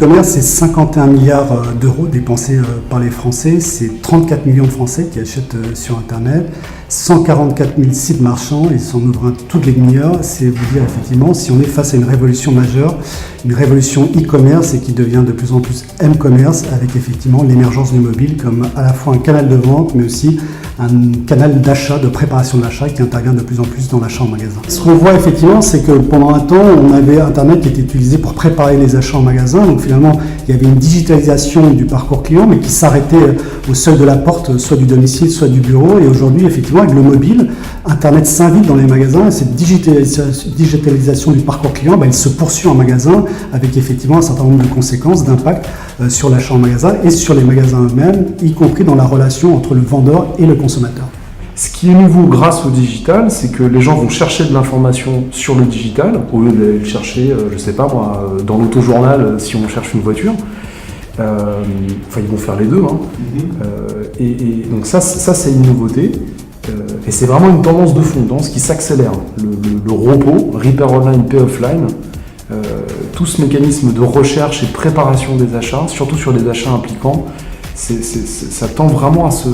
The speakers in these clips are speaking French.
l'e-commerce, c'est 51 milliards d'euros dépensés par les Français. C'est 34 millions de Français qui achètent sur Internet. 144 000 sites marchands, ils s'en ouvrent toutes les demi-heures. C'est vous dire effectivement si on est face à une révolution majeure, une révolution e-commerce et qui devient de plus en plus m-commerce avec effectivement l'émergence du mobile comme à la fois un canal de vente mais aussi un canal d'achat, de préparation de l'achat qui intervient de plus en plus dans l'achat en magasin. Ce qu'on voit effectivement, c'est que pendant un temps, on avait Internet qui était utilisé pour préparer les achats en magasin. Donc finalement, il y avait une digitalisation du parcours client, mais qui s'arrêtait au seuil de la porte, soit du domicile, soit du bureau. Et aujourd'hui, effectivement, avec le mobile, Internet s'invite dans les magasins et cette digitalisation du parcours client, elle se poursuit en magasin avec effectivement un certain nombre de conséquences, d'impact sur l'achat en magasin et sur les magasins eux-mêmes, y compris dans la relation entre le vendeur et le consommateur. Ce qui est nouveau grâce au digital, c'est que les gens vont chercher de l'information sur le digital, au lieu de le chercher, je sais pas moi, dans l'autojournal si on cherche une voiture. Enfin, ils vont faire les deux. Hein. Et donc ça c'est une nouveauté. Et c'est vraiment une tendance de fond, tendance qui s'accélère. Le ROPO, Repair Online, Pay Offline, tout ce mécanisme de recherche et de préparation des achats, surtout sur des achats impliquants, ça tend vraiment à se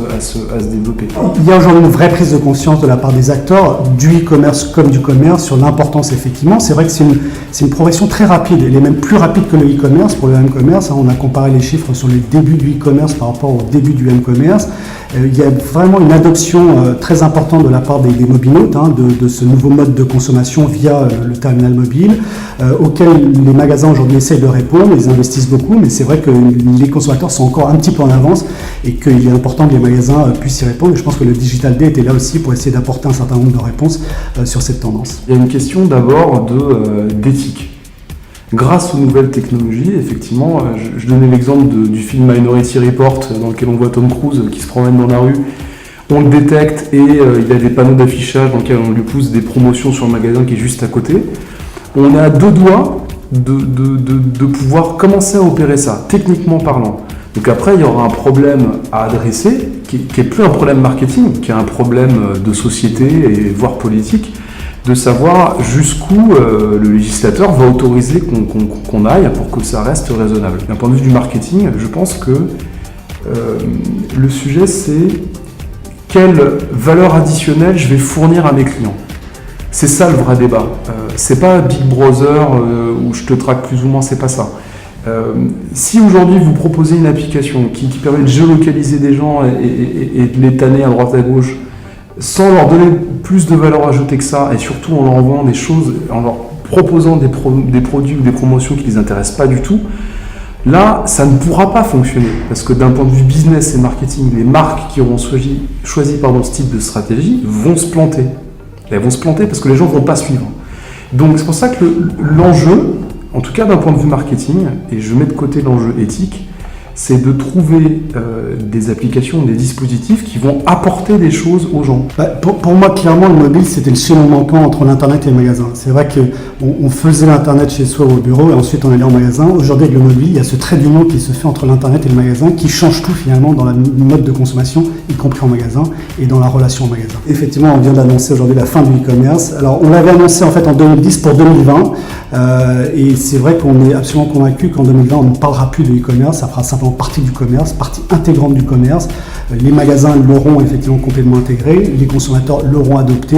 développer. Il y a aujourd'hui une vraie prise de conscience de la part des acteurs du e-commerce comme du commerce sur l'importance effectivement. C'est vrai que c'est une progression très rapide, elle est même plus rapide que le e-commerce. Pour le m-commerce, on a comparé les chiffres sur les débuts du e-commerce par rapport au début du m-commerce. Il y a vraiment une adoption très importante de la part des mobinautes de ce nouveau mode de consommation via le terminal mobile auquel les magasins aujourd'hui essayent de répondre. Ils investissent beaucoup, mais c'est vrai que les consommateurs sont encore un petit peu en avance et qu'il est important que les magasins puissent y répondre. Et je pense que le Digital Day était là aussi pour essayer d'apporter un certain nombre de réponses sur cette tendance. Il y a une question d'abord d'éthique. Grâce aux nouvelles technologies, effectivement, je donnais l'exemple du film Minority Report dans lequel on voit Tom Cruise qui se promène dans la rue. On le détecte et il y a des panneaux d'affichage dans lesquels on lui pousse des promotions sur le magasin qui est juste à côté. On est à deux doigts de pouvoir commencer à opérer ça, techniquement parlant. Donc après, il y aura un problème à adresser qui est plus un problème marketing, qui est un problème de société et voire politique, de savoir jusqu'où le législateur va autoriser qu'on aille pour que ça reste raisonnable. D'un point de vue du marketing, je pense que le sujet c'est quelle valeur additionnelle je vais fournir à mes clients. C'est ça le vrai débat. C'est pas Big Brother où je te traque plus ou moins, c'est pas ça. Si aujourd'hui vous proposez une application qui permet de géolocaliser des gens et de les tanner à droite à gauche, sans leur donner plus de valeur ajoutée que ça, et surtout en leur envoyant des choses, en leur proposant des produits ou des promotions qui ne les intéressent pas du tout, là, ça ne pourra pas fonctionner. Parce que d'un point de vue business et marketing, les marques qui auront choisi ce type de stratégie vont se planter. Elles vont se planter parce que les gens ne vont pas suivre. Donc c'est pour ça que l'enjeu, en tout cas d'un point de vue marketing, et je mets de côté l'enjeu éthique, c'est de trouver des applications, des dispositifs qui vont apporter des choses aux gens. Pour moi, clairement, le mobile, c'était le chaînon manquant entre l'Internet et le magasin. C'est vrai qu'on faisait l'Internet chez soi au bureau et ensuite on allait en magasin. Aujourd'hui, avec le mobile, il y a ce trait d'union qui se fait entre l'Internet et le magasin qui change tout finalement dans la mode de consommation, y compris en magasin et dans la relation au magasin. Effectivement, on vient d'annoncer aujourd'hui la fin du e-commerce. Alors, on l'avait annoncé en fait en 2010 pour 2020 et c'est vrai qu'on est absolument convaincu qu'en 2020, on ne parlera plus de e-commerce, ça fera simplement partie du commerce, partie intégrante du commerce. Les magasins l'auront effectivement complètement intégré, les consommateurs l'auront adopté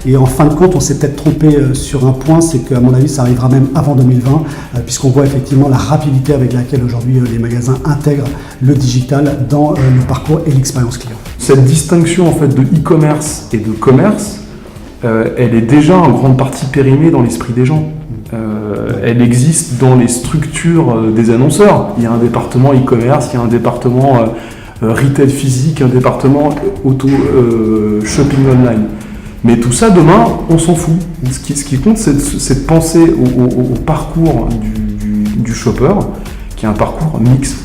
et en fin de compte on s'est peut-être trompé sur un point, c'est qu'à mon avis ça arrivera même avant 2020 puisqu'on voit effectivement la rapidité avec laquelle aujourd'hui les magasins intègrent le digital dans le parcours et l'expérience client. Cette distinction en fait de e-commerce et de commerce, elle est déjà en grande partie périmée dans l'esprit des gens. Elle existe dans les structures des annonceurs. Il y a un département e-commerce, il y a un département retail physique, un département shopping online. Mais tout ça, demain, on s'en fout. Ce qui compte, c'est de penser au parcours du shopper, qui est un parcours mixte.